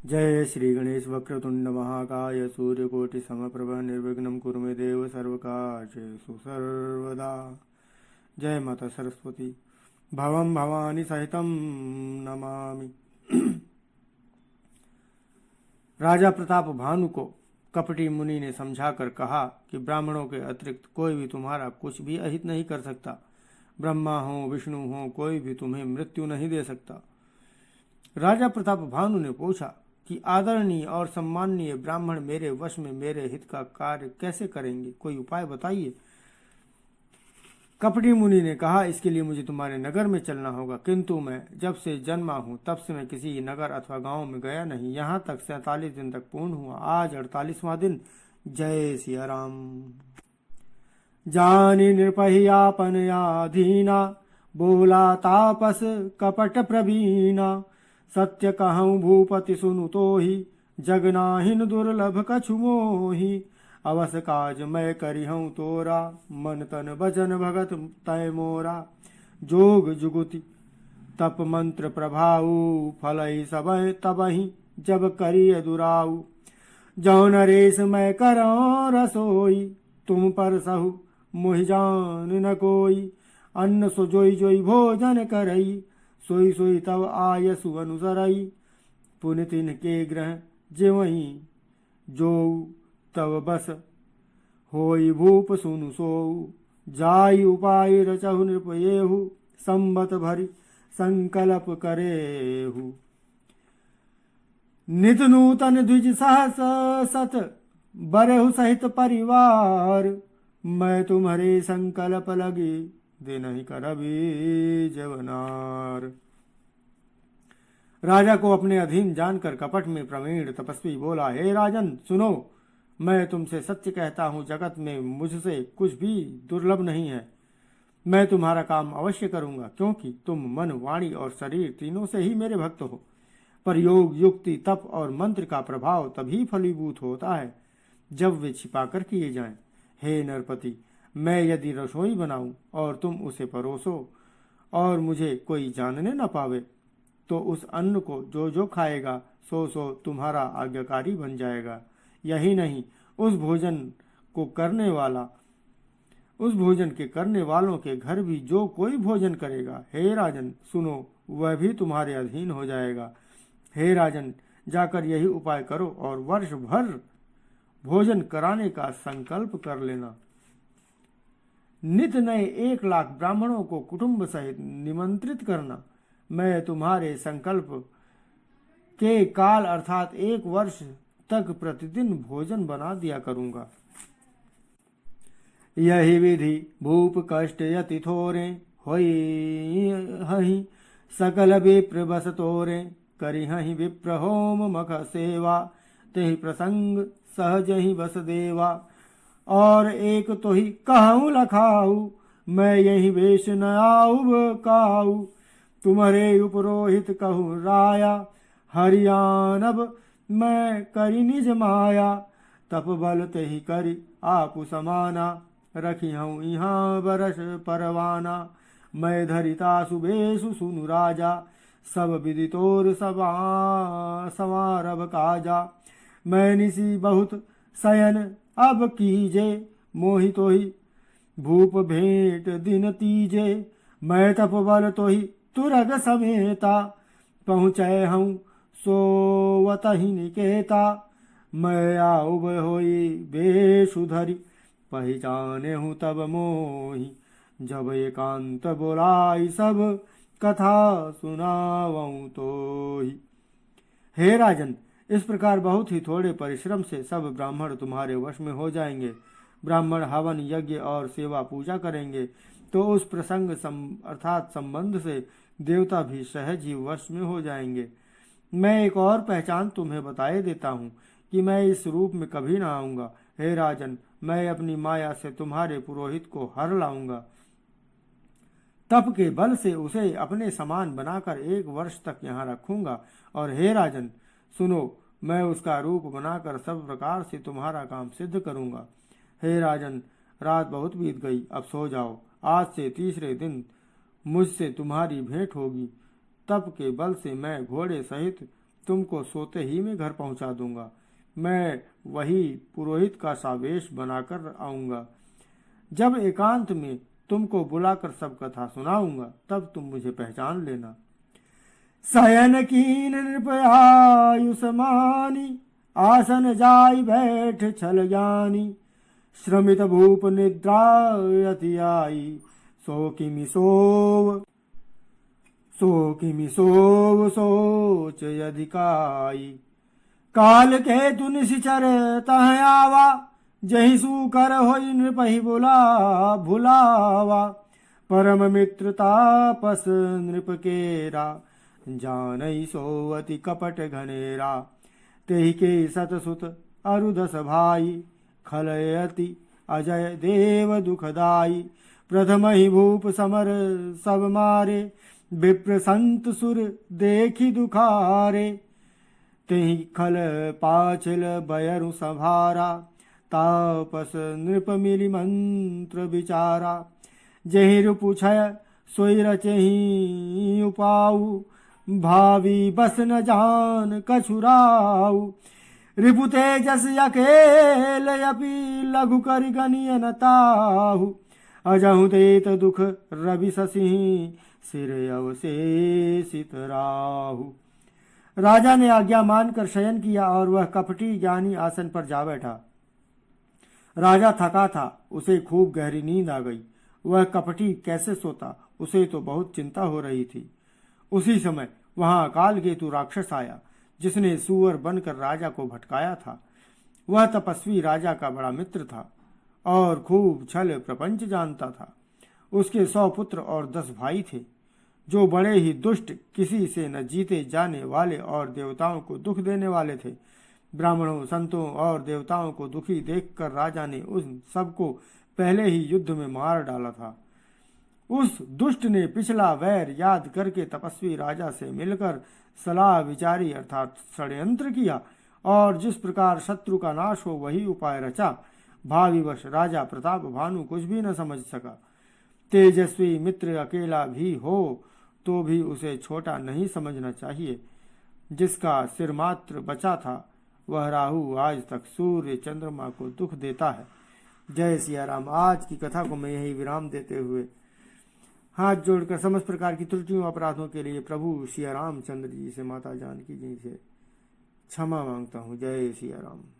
जय श्री गणेश वक्रतुंड महाकाय सूर्यकोटि समप्रभ निर्विघ्नं कुरु मे देव सर्वकार्येषु सर्वदा। जय माता सरस्वती। भवं भवानी सहितं नमामि। राजा प्रताप भानु को कपटी मुनि ने समझाकर कहा कि ब्राह्मणों के अतिरिक्त कोई भी तुम्हारा कुछ भी अहित नहीं कर सकता। ब्रह्मा हो विष्णु हो, कोई भी तुम्हें मृत्यु नहीं दे सकता। राजा प्रताप भानु ने पूछा कि आदरणीय और सम्माननीय ब्राह्मण मेरे वश में मेरे हित का कार्य कैसे करेंगे, कोई उपाय बताइए। कपटी मुनि ने कहा, इसके लिए मुझे तुम्हारे नगर में चलना होगा, किंतु मैं जब से जन्मा हूँ तब से मैं किसी नगर अथवा गांव में गया नहीं। यहाँ तक 47 दिन तक पूर्ण हुआ, आज 48वां दिन। जय सिया राम। जानी नृपहियापन याधीना, बोला तापस कपट प्रवीणा। सत्य कहूँ भूपति सुनु तो ही, जगनाहिन दुर्लभ कछु मोही। अवस काज मैं करिहूँ तोरा, मन तन भजन भगत तय मोरा। जोग जुगुति तप मंत्र प्रभाऊ, फलहि सबहि तबहि जब करिय दुराऊ। जौ नरेश मैं करऊँ रसोई, तुम पर सहु मोहि जान न कोई। अन्न सो जोई जोई भोजन करई, सोई सोई तब आयसु अनुसरई। पुन तिन के ग्रह जेवहीं जो, तब बस होई भूप सुनु सोऊ। जाई उपाय रचहु नृपयेहु, संबत भरी संकल्प करेहु। नित नूतन द्विज सहस सत, बरहु सहित परिवार। मैं तुम्हारे संकल्प लगी, दिन ही करबी जवनार। राजा को अपने अधीन जानकर कपट में प्रवीण तपस्वी बोला, हे राजन सुनो, मैं तुमसे सत्य कहता हूँ, जगत में मुझसे कुछ भी दुर्लभ नहीं है। मैं तुम्हारा काम अवश्य करूंगा, क्योंकि तुम मन वाणी और शरीर तीनों से ही मेरे भक्त हो। पर योग युक्ति तप और मंत्र का प्रभाव तभी फलीभूत होता है जब वे छिपाकर किए जाएं। हे नरपति, मैं यदि रसोई बनाऊं और तुम उसे परोसो और मुझे कोई जानने न पावे, तो उस अन्न को जो जो खाएगा सो सो तुम्हारा आज्ञाकारी बन जाएगा। यही नहीं, उस भोजन के करने वालों के घर भी जो कोई भोजन करेगा, हे राजन सुनो, वह भी तुम्हारे अधीन हो जाएगा। हे राजन, जाकर यही उपाय करो और वर्ष भर भोजन कराने का संकल्प कर लेना। नित नए 1 लाख ब्राह्मणों को कुटुंब सहित निमंत्रित करना। मैं तुम्हारे संकल्प के काल अर्थात 1 वर्ष तक प्रतिदिन भोजन बना दिया करूंगा। यही विधि भूप कष्ट यति थोरे, होई हहि सकल विप्र बस तोरे। करि हहि विप्र होम मख सेवा, तेहि प्रसंग सहज ही बस देवा। और एक तो ही कहूँ लखाऊ, मैं यही वेश न आऊ काऊ। तुम्हारे उपरोहित कहूँ राया, हरियाणब मैं करी निज माया। तप बल ते ही करी आपु समाना, रखी हूँ यहाँ बरस परवाना। मैं धरिता सुबेशु सुनु राजा, सब विदितोर समारभ काजा। मैं निसी बहुत शयन अब कीजे, मोहि तो ही भूप भेंट दिन तीजे। मैं तप बल तो ही तुरग समेता, पहुँचे हूँ सोवतहि निकेता। मैं आउब होई बेसुधरी, पहचाने हूँ तब मोहि। जब एकांत बोलाई सब, कथा सुनावऊँ तो ही। हे राजन, इस प्रकार बहुत ही थोड़े परिश्रम से सब ब्राह्मण तुम्हारे वश में हो जाएंगे। ब्राह्मण हवन यज्ञ और सेवा पूजा करेंगे तो उस प्रसंग अर्थात संबंध से देवता भी सहज ही वश में हो जाएंगे। मैं एक और पहचान तुम्हें बताए देता हूँ कि मैं इस रूप में कभी ना आऊँगा। हे राजन, मैं अपनी माया से तुम्हारे पुरोहित को हर लाऊंगा। तप के बल से उसे अपने समान बनाकर 1 वर्ष तक यहाँ रखूंगा। और हे राजन सुनो, मैं उसका रूप बनाकर सब प्रकार से तुम्हारा काम सिद्ध करूंगा। हे राजन, रात बहुत बीत गई, अब सो जाओ। आज से तीसरे दिन मुझसे तुम्हारी भेंट होगी। तप के बल से मैं घोड़े सहित तुमको सोते ही में घर पहुंचा दूंगा। मैं वही पुरोहित का सावेश बनाकर आऊंगा। जब एकांत में तुमको बुलाकर सब कथा सुनाऊंगा तब तुम मुझे पहचान लेना। शयन कीन नृपयायुष मानी, आसन जाई बैठ छल ज्ञानी। श्रमित भूप निद्रा यति आई, सो किमि सोव सोच अधिकाई। काल के तु निशिचर तह आवा, जहि सूकर होई नृपहि भुलावा। परम मित्र तापस नृप केरा, जानई सो अति कपट घनेरा। तेहि के सतसुत अरुदस भाई, खलयति अजय देव दुखदाई। प्रथम ही भूप समर सब मारे, विप्र संत सुर देखी दुखारे। तेहि खल पाछिल बयरु संभारा, तापस नृप मिली मंत्र विचारा। जेहि रूप छय सोई रचहि उपाऊ, भावी बस न जान कछुराऊ। रिपु तेजस अकेल अपि लघु करि गनिय न ताहु। अजहु देत दुख रवि शशि, सिर अवशेषित राहु। राजा ने आज्ञा मानकर शयन किया और वह कपटी ज्ञानी आसन पर जा बैठा। राजा थका था, उसे खूब गहरी नींद आ गई। वह कपटी कैसे सोता, उसे तो बहुत चिंता हो रही थी। उसी समय वहां अकाल केतु राक्षस आया, जिसने सूअर बनकर राजा को भटकाया था। वह तपस्वी राजा का बड़ा मित्र था और खूब छल प्रपंच जानता था। उसके 100 पुत्र और 10 भाई थे, जो बड़े ही दुष्ट, किसी से न जीते जाने वाले और देवताओं को दुख देने वाले थे। ब्राह्मणों, संतों और देवताओं को दुखी देखकर राजा ने उन सबको पहले ही युद्ध में मार डाला था। उस दुष्ट ने पिछला वैर याद करके तपस्वी राजा से मिलकर सलाह विचारी अर्थात षड्यंत्र किया और जिस प्रकार शत्रु का नाश हो वही उपाय रचा। भाविवश राजा प्रताप भानु कुछ भी न समझ सका। तेजस्वी मित्र अकेला भी हो तो भी उसे छोटा नहीं समझना चाहिए। जिसका सिर मात्र बचा था वह राहु आज तक सूर्य चंद्रमा को दुख देता है। जय सिया राम। आज की कथा को मैं यही विराम देते हुए हाथ जोड़कर समस्त प्रकार की त्रुटियों अपराधों के लिए प्रभु सिया रामचंद्र जी से, माता जानकी जी से क्षमा मांगता हूँ। जय सिया राम।